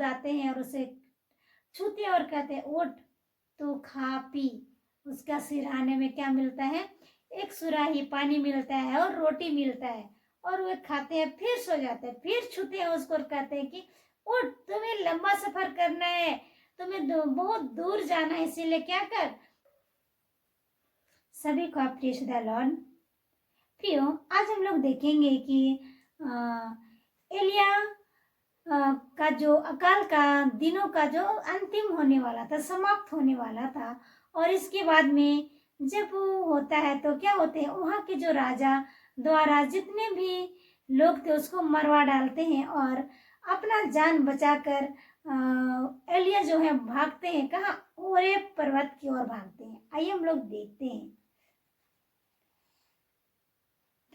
आते हैं और उसे छूते हैं और कहते हैं उठ तू खा पी। उसका सिरहाने में क्या मिलता है? एक सुराही पानी मिलता है और रोटी मिलता है, और वे खाते हैं, फिर सो जाते हैं, फिर छूते हैं उसको और कहते हैं कि उठ, तुम्हें लंबा सफर करना है, तुम्हें बहुत दूर जाना है, इसीलिए क्या कर। सभी को आप प्रिय सुधा लॉर्ड प्रियो, आज हम लोग देखेंगे कि एलिया का जो अकाल का दिनों का जो अंतिम होने वाला था, समाप्त होने वाला था, और इसके बाद में जब वो होता है तो क्या होते हैं, वहाँ के जो राजा द्वारा जितने भी लोग थे उसको मरवा डालते हैं और अपना जान बचाकर एलिया जो है भागते हैं। कहाँ? ओरेब पर्वत की ओर भागते हैं। आइए हम लोग देखते हैं।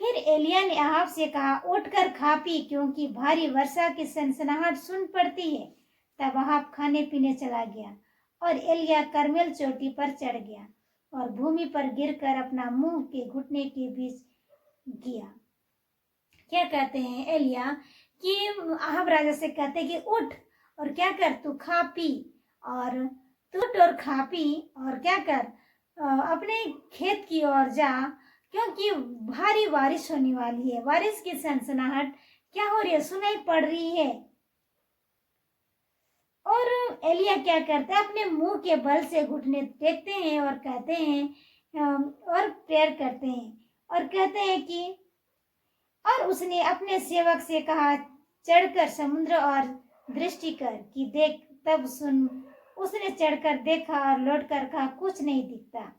फिर एलिया ने अहाब से कहा, उठकर खा पी, क्योंकि भारी वर्षा की सनसनाहट सुन पड़ती है। तब अहाब खाने पीने चला गया और एलिया करमेल चोटी पर चढ़ गया और भूमि पर गिरकर अपना मुंह के घुटने के बीच किया। क्या कहते हैं एलिया कि अहाब राजा से कहते कि उठ और क्या कर, तू खा पी, और तू उठ और खा पी और क्या कर, अपने खेत की ओर जा, क्योंकि भारी बारिश होने वाली है। बारिश की सनसनाहट क्या हो रही है, सुनाई पड़ रही है। और एलिया क्या करते हैं, अपने मुंह के बल से घुटने टेकते हैं और कहते हैं और प्रेयर करते हैं और कहते हैं कि, और उसने अपने सेवक से कहा, चढ़कर समुद्र और दृष्टि कर कि देख। तब सुन, उसने चढ़कर देखा और लौटकर कहा, कुछ नहीं दिखता।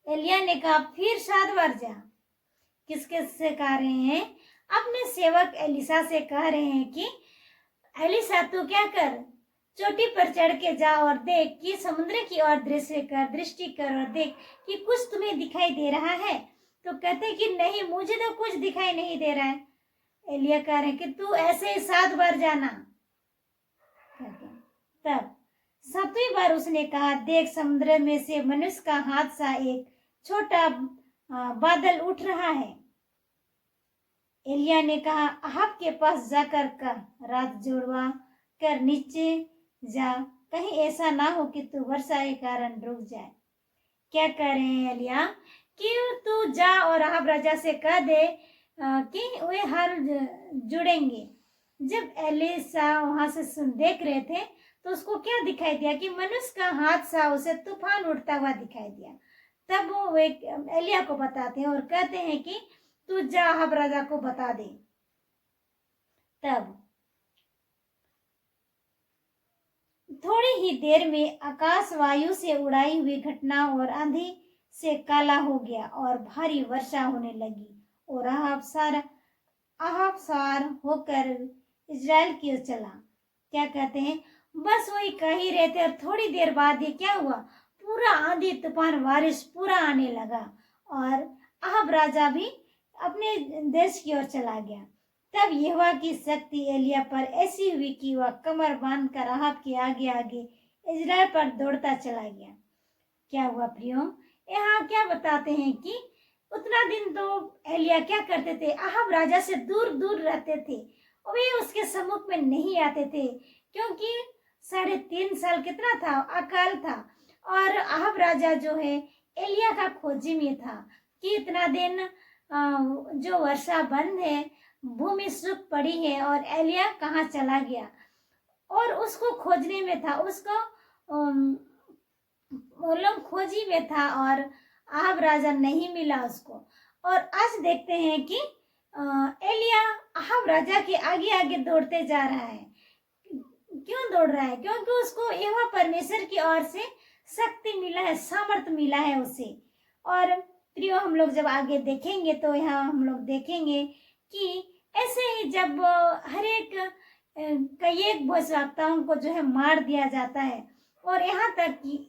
एलिया ने कहा, फिर 7 बार जा। किसके से कह रहे हैं? अपने सेवक एलिसा से कह रहे हैं कि एलिसा तू क्या कर, चोटी पर चढ़ के जा और देख कि समुद्र की ओर दृष्टि कर और देख कि कुछ तुम्हें दिखाई दे रहा है। तो कहते कि नहीं, मुझे तो कुछ दिखाई नहीं दे रहा है। एलिया कह रहे हैं कि तू ऐसे ही 7 बार जाना। तब 7वीं बार उसने कहा, देख समुद्र में से मनुष्य का हाथ सा एक छोटा बादल उठ रहा है। एलिया ने कहा, अहाब के पास जाकर रात जुड़वा कर नीचे जा, कहीं ऐसा ना हो कि तू वर्षा के कारण रुक जाए। क्या कह रहे हैं एलिया कि तू जा और अहाब राजा से कह दे कि वे हाल जुड़ेंगे। जब एलिसा वहां से देख रहे थे तो उसको क्या दिखाई दिया कि मनुष्य का हाथ सा उसे तूफान उठता हुआ दिखाई दिया। तब वो एलिया को बताते हैं और कहते हैं कि तू जा अहाब राजा को बता दे। तब थोड़ी ही देर में आकाश वायु से उड़ाई हुई घटना और आंधी से काला हो गया और भारी वर्षा होने लगी और अहाब सार होकर इजराइल की ओर चला। क्या कहते हैं, बस वही कह ही रहे थे और थोड़ी देर बाद ये क्या हुआ, पूरा आंधी तूफान बारिश पूरा आने लगा और अहाब राजा भी अपने देश की ओर चला गया। तब यहोवा की शक्ति एलिया पर ऐसी हुई कि वह कमर बांधकर अहाब के आगे आगे इजराइल पर दौड़ता चला गया। क्या हुआ प्रियो, यहाँ क्या बताते हैं कि उतना दिन तो एलिया क्या करते थे, अहाब राजा से दूर दूर रहते थे, वे उसके सम्मुख में नहीं आते थे, क्योंकि 3.5 साल कितना था, अकाल था, और अहाब राजा जो है एलिया का खोजी में था कि इतना दिन जो वर्षा बंद है, भूमि सूख पड़ी है और एलिया कहाँ चला गया, और उसको खोजने में था, उसको वो लोग खोजी में था और अहाब राजा नहीं मिला उसको। और आज देखते हैं कि एलिया अहाब राजा के आगे आगे दौड़ते जा रहा है। क्यों दौड़ रहा है? क्योंकि उसको यहोवा परमेश्वर की ओर से शक्ति मिला है, सामर्थ्य मिला है उसे। और प्रियो, हम लोग जब आगे देखेंगे तो यहाँ हम लोग देखेंगे कि ऐसे ही जब हर एक कई एक भविष्यवक्ताओं को जो है मार दिया जाता है और यहाँ तक कि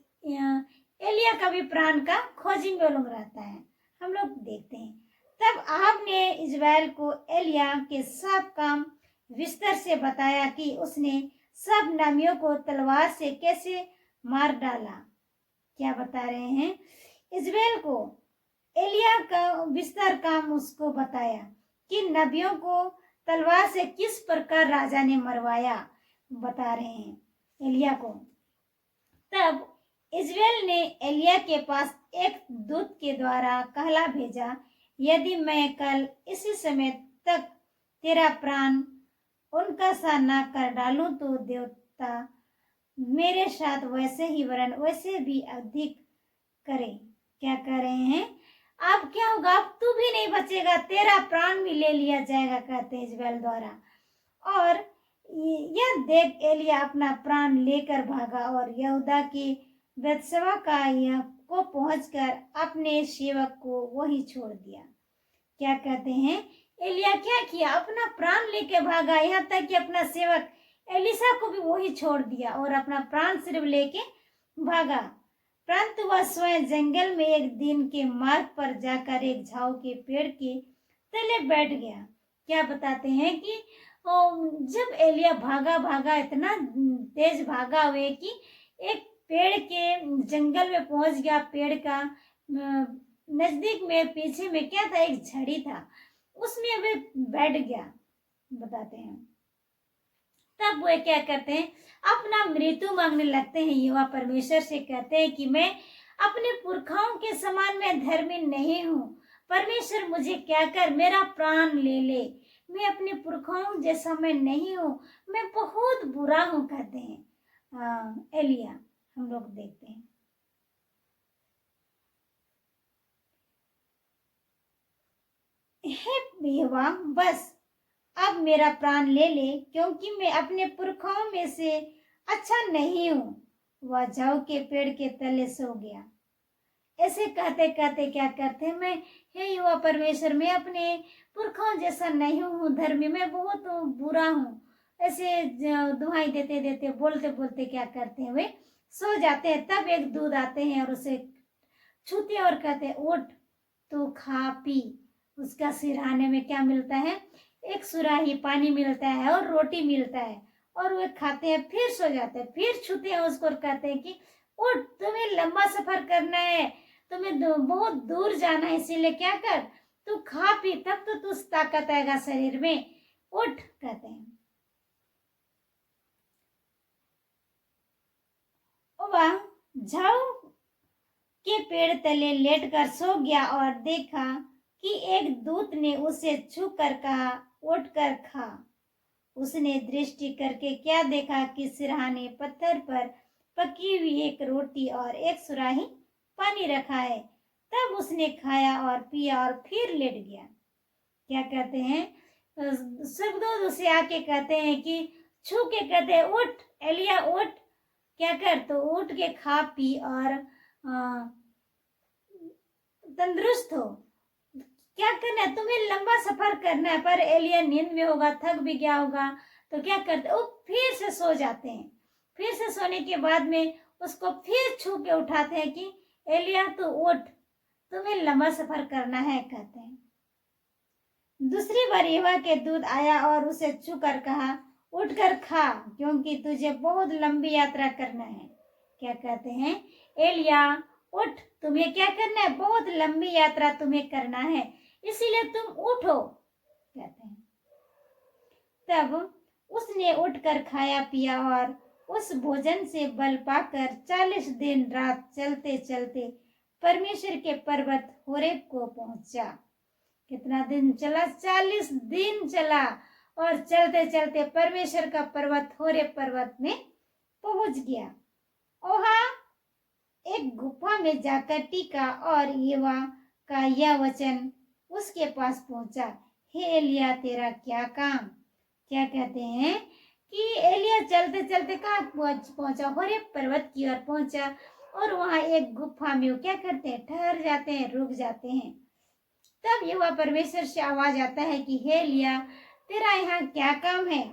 एलिया का भी प्राण का खोजी में लोग रहता है, हम लोग देखते हैं। तब अहाब ने इजराइल को एलिया के सब काम विस्तार से बताया कि उसने सब नामियों को तलवार से कैसे मार डाला। क्या बता रहे हैं, इजराइल को एलिया का विस्तार काम उसको बताया कि नबियों को तलवार से किस प्रकार राजा ने मरवाया। बता रहे हैं एलिया को। तब इज़राइल ने एलिया के पास एक दूत के द्वारा कहला भेजा, यदि मैं कल इसी समय तक तेरा प्राण उनका सा न कर डालूं तो देवता मेरे साथ वैसे ही वरन वैसे भी अधिक करे। क्या कह रहे हैं? अब क्या होगा? अब तू भी नहीं बचेगा, तेरा प्राण भी ले लिया जाएगा, कहते हैं इज़राइल द्वारा। और यह देख एलिया अपना प्राण लेकर भागा और यहूदा की बेतशेबा को पहुंचकर अपने सेवक को वहीं छोड़ दिया। क्या कहते हैं? एलिया क्या किया? अपना प्राण लेके भागा, यहाँ तक कि अपना सेवक एलिशा को भी वही छोड़ दिया और अपना प्राण सिर्फ लेके भागा। परंतु वह स्वयं जंगल में एक दिन के मार्ग पर जाकर एक झाऊ के पेड़ के तले बैठ गया। क्या बताते हैं कि जब एलिया भागा इतना तेज भागा हुए कि एक पेड़ के जंगल में पहुंच गया। पेड़ का नजदीक में पीछे में क्या था? एक झड़ी था, उसमें वे बैठ गया, बताते हैं। तब वे क्या करते हैं? अपना मृत्यु मांगने लगते हैं। युवा परमेश्वर से कहते हैं कि मैं अपने पुरखाओं के समान मैं धर्मी नहीं हूँ, परमेश्वर मुझे क्या कर मेरा प्राण ले ले, मैं अपने पुरखाओं जैसा मैं नहीं हूँ, मैं बहुत बुरा हूँ, कहते हैं एलिया। हम लोग देखते हैं हे यहोवा, बस अब मेरा प्राण ले ले, क्योंकि मैं अपने पुरखाओं में से अच्छा नहीं हूँ। वह झाऊ के पेड़ के तले सो गया। ऐसे कहते कहते क्या करते हैं? मैं हे यहोवा परमेश्वर, मैं अपने पुरखाओं जैसा नहीं हूँ धर्मी, मैं बहुत बुरा हूँ। ऐसे दुहाई देते देते बोलते बोलते क्या करते हैं? वे सो जाते हैं। तब एक दूध आते हैं और उसे छूते और कहते हैं, उठ तू खा पी। उसका सिरहाने में क्या मिलता है? एक सुराही पानी मिलता है और रोटी मिलता है, और वे खाते हैं, फिर सो जाते हैं। फिर छूते हैं उसको और कहते हैं कि उठ, तुम्हें लंबा सफर करना है, तुम्हें बहुत दूर जाना है, इसीलिए क्या कर, तू खा पी, तब तो तू ताकत आएगा शरीर में, उठ, कहते हैं। वह झाऊ के पेड़ तले लेटकर सो गया और देखा कि एक दूत ने उसे छू कर कहा, उठकर खा। उसने दृष्टि करके क्या देखा कि सिरहाने पत्थर पर पकी हुई एक रोटी और एक सुराही पानी रखा है। तब उसने खाया और पिया और फिर लेट गया। क्या कहते हैं? स्वर्गदूत उसे आके कहते हैं कि छू के कहते हैं, उठ एलिया उठ, क्या कर, तो उठ के खा पी और तंदुरुस्त हो। क्या करना है? तुम्हें लंबा सफर करना है। पर एलिया नींद में होगा, थक भी गया होगा, तो क्या करते वो फिर से सो जाते हैं। फिर से सोने के बाद में उसको फिर छू के उठाते हैं कि एलिया तो उठ, तुम्हें लंबा सफर करना है, कहते हैं। दूसरी बार यहोवा के दूत आया और उसे छू कर कहा, उठकर खा, क्योंकि तुझे बहुत लंबी यात्रा करना है। क्या कहते हैं? एलिया उठ, तुम्हें क्या करना है? बहुत लंबी यात्रा तुम्हें करना है, इसीलिए तुम उठो, कहते हैं। तब उसने उठकर खाया पिया और उस भोजन से बल पाकर 40 दिन रात चलते चलते परमेश्वर के पर्वत होरेब को पहुंचा। कितना दिन चला? 40 दिन चला और चलते चलते परमेश्वर का पर्वत होरेब पर्वत में पहुंच गया। वहां एक गुफा में जाकर टीका और यहोवा का यह वचन उसके पास पहुंचा, हे एलिया तेरा क्या काम? क्या कहते हैं कि एलिया चलते चलते कहाँ पहुंचा? होरेब पर्वत की ओर पहुंचा और वहां एक गुफा में वो क्या करते हैं? ठहर जाते हैं, रुक जाते हैं। तब यहोवा परमेश्वर से आवाज आता है कि हे एलिया तेरा यहाँ क्या काम है?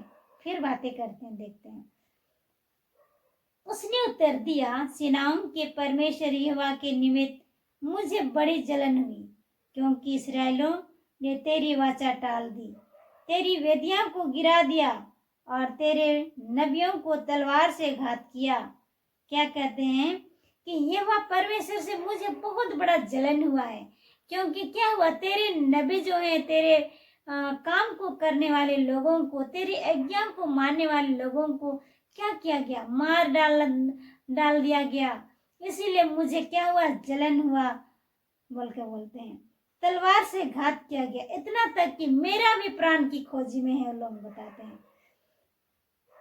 फिर बातें करते हैं, देखते हैं। उसने उत्तर दिया, सेनाओं के परमेश्वर यहोवा के निमित्त मुझे बड़ी जलन हुई, क्योंकि इस्राएलियों ने तेरी वाचा टाल दी, तेरी वेदियां को गिरा दिया और तेरे नबियों को तलवार से घात किया। क्या कहते हैं कि यहोवा परमेश्वर से मुझे बहुत बड़ा जलन हुआ है, क्योंकि क्या हुआ? तेरे नबी जो हैं, तेरे काम को करने वाले लोगों को, तेरी आज्ञा को मानने वाले लोगों को क्या किया गया? मार डाल दिया गया, इसीलिए मुझे क्या हुआ? जलन हुआ बोल के बोलते हैं। तलवार से घात किया गया, इतना तक कि मेरा भी प्राण की खोजी में है, लोग बताते हैं।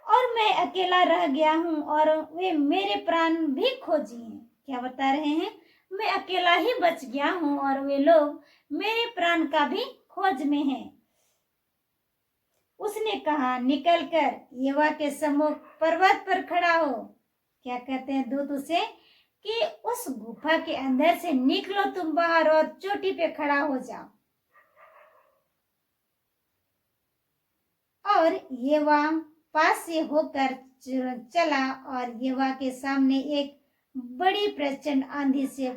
और मैं अकेला रह गया हूँ और वे मेरे प्राण भी खोजी हैं। क्या बता रहे हैं? मैं अकेला ही बच गया हूँ और वे लोग मेरे प्राण का भी खोज में हैं। उसने कहा, निकलकर यहोवा के सम्मुख पर्वत पर खड़ा हो। क्या कहते हैं दूत उसे? कि उस गुफा के अंदर से निकलो तुम बाहर और चोटी पे खड़ा हो जाओ। और यहोवा पास से होकर चला और यहोवा के सामने एक बड़ी प्रचंड आंधी से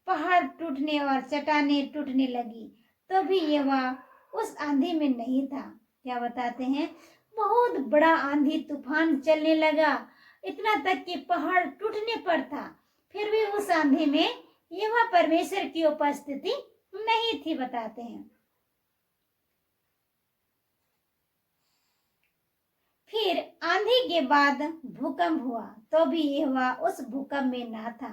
पहाड़ टूटने और चट्टानें टूटने लगी। तो भी यहोवा उस आंधी में नहीं था। क्या बताते हैं? बहुत बड़ा आंधी तूफान चलने लगा, इतना तक कि पहाड़ टूटने पर था। फिर भी उस आंधी में यहोवा परमेश्वर की उपस्थिति नहीं थी, बताते हैं। फिर आंधी के बाद भूकंप हुआ, तो भी यहोवा उस भूकंप में ना था।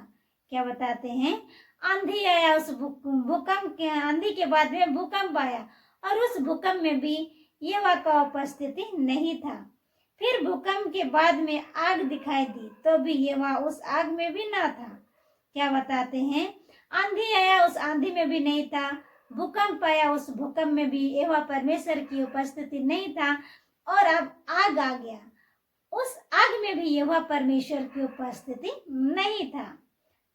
क्या बताते हैं? आंधी आया, उस भूकंप के आंधी के बाद में भूकंप आया और उस भूकंप में भी यहोवा का उपस्थिति नहीं था। फिर भूकंप के बाद में आग दिखाई दी, तो भी यहोवा उस आग में भी ना था। क्या बताते हैं? आंधी आया, उस आंधी में भी नहीं था। भूकंप आया, उस भूकंप में भी यहोवा परमेश्वर की उपस्थिति नहीं था। और अब आग आ गया, उस आग में भी यहोवा परमेश्वर की उपस्थिति नहीं था।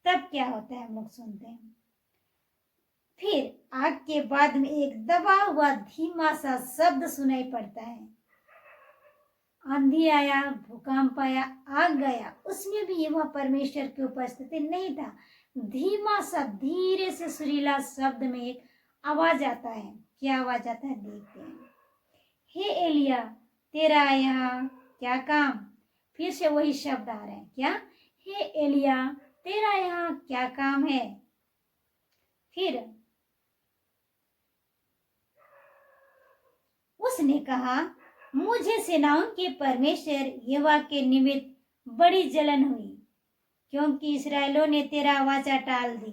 तब क्या होता है हम लोग सुनते हैं। फिर आग के बाद में एक दबा हुआ धीमा सा शब्द सुनाई पड़ता है। आंधी आया, भूकंप आया, आग गया, उसमें भी यहोवा परमेश्वर की उपस्थिति नहीं था। धीमा सा धीरे से सुरीला शब्द में एक आवाज आता है। क्या आवाज आता है? देखते हैं। हे एलिया, तेरा यहाँ क्या काम? फिर से वही शब्द आ रहे हैं। क्या? हे एलिया, तेरा यहाँ क्या काम है? फिर उसने कहा, मुझे सेनाओं के परमेश्वर यहोवा के निमित्त बड़ी जलन हुई, क्योंकि इस्राएलियों ने तेरा वाचा टाल दी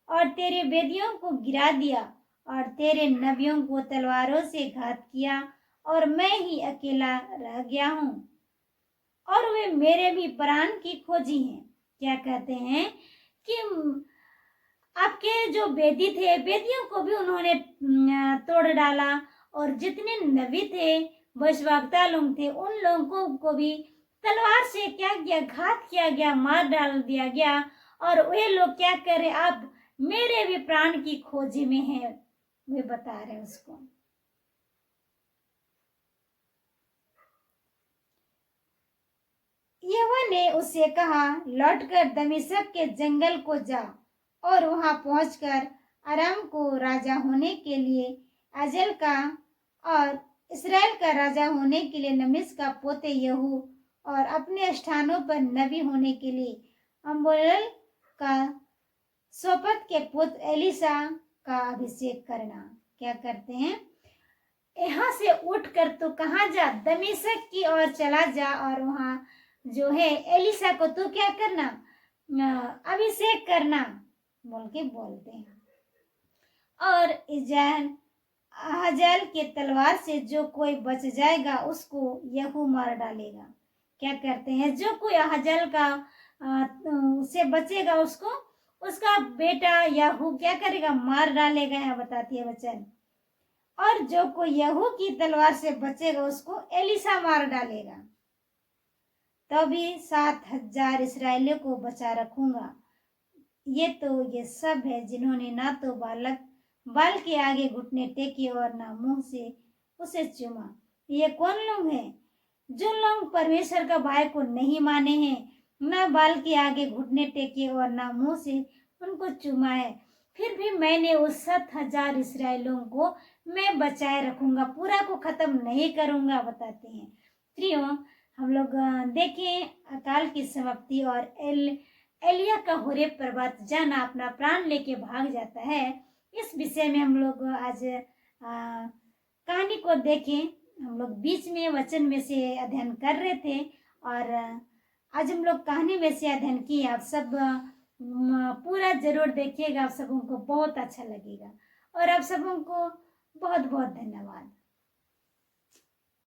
और तेरे वेदियों को गिरा दिया और तेरे नबियों को तलवारों से घात किया और मैं ही अकेला रह गया हूँ और वे मेरे भी प्राण की खोजी हैं। क्या कहते हैं? कि आपके जो वेदी थे, वेदियों को भी उन्होंने तोड़ डाला और जितने नबी थे, भविष्यवक्ता लोग थे, उन लोगों को भी तलवार से क्या किया? घात किया गया, मार डाल दिया गया। और वे लोग क्या कर रहे? अब मेरे भी प्राण की खोजी में है, वे बता रहे उसको। यहोवा ने उससे कहा, लौटकर दमिश्क के जंगल को जा और वहां पहुंचकर अराम को राजा होने के लिए अजल का और इस्राएल का राजा होने के लिए नमिश का पोते यहू और अपने स्थानों पर नबी होने के लिए अम्बोल का सोपत के पुत्र एलिसा का अभिषेक करना। क्या करते हैं? यहाँ से उठकर तो कहाँ जा? दमिश्क की ओर चला जा और वहां जो है एलिसा को तो क्या करना? अभिषेक करना बोल के बोलते हैं। और हजाल के तलवार से जो कोई बच जाएगा उसको यहू मार डालेगा। क्या करते हैं? जो कोई हजाल का से बचेगा उसको उसका बेटा यहू क्या करेगा? मार डालेगा। यहाँ बताती है वचन। और जो कोई यहू की तलवार से बचेगा उसको एलिसा मार डालेगा। तभी 7,000 इसराइलियों को बचा रखूंगा। ये सब है जिन्होंने ना तो बाल के आगे घुटने टेके और ना मुंह से उसे चूमा। ये कौन लोग हैं? जो लोग परमेश्वर का भाई को नहीं माने हैं, ना बाल के आगे घुटने टेके और ना मुंह से उनको चूमा है। फिर भी मैंने उस 7,000 इसराइलियों को मैं बचाए रखूंगा, पूरा को खत्म नहीं करूंगा, बताते हैं। प्रियो, हम लोग देखें अकाल की समाप्ति और एलिया का होरेब पर्वत जाना, अपना प्राण लेके भाग जाता है। इस विषय में हम लोग आज कहानी को देखें। हम लोग बीच में वचन में से अध्ययन कर रहे थे और आज हम लोग कहानी में से अध्ययन किए। आप सब पूरा जरूर देखिएगा, आप सबों को बहुत अच्छा लगेगा। और आप सबों को बहुत बहुत धन्यवाद।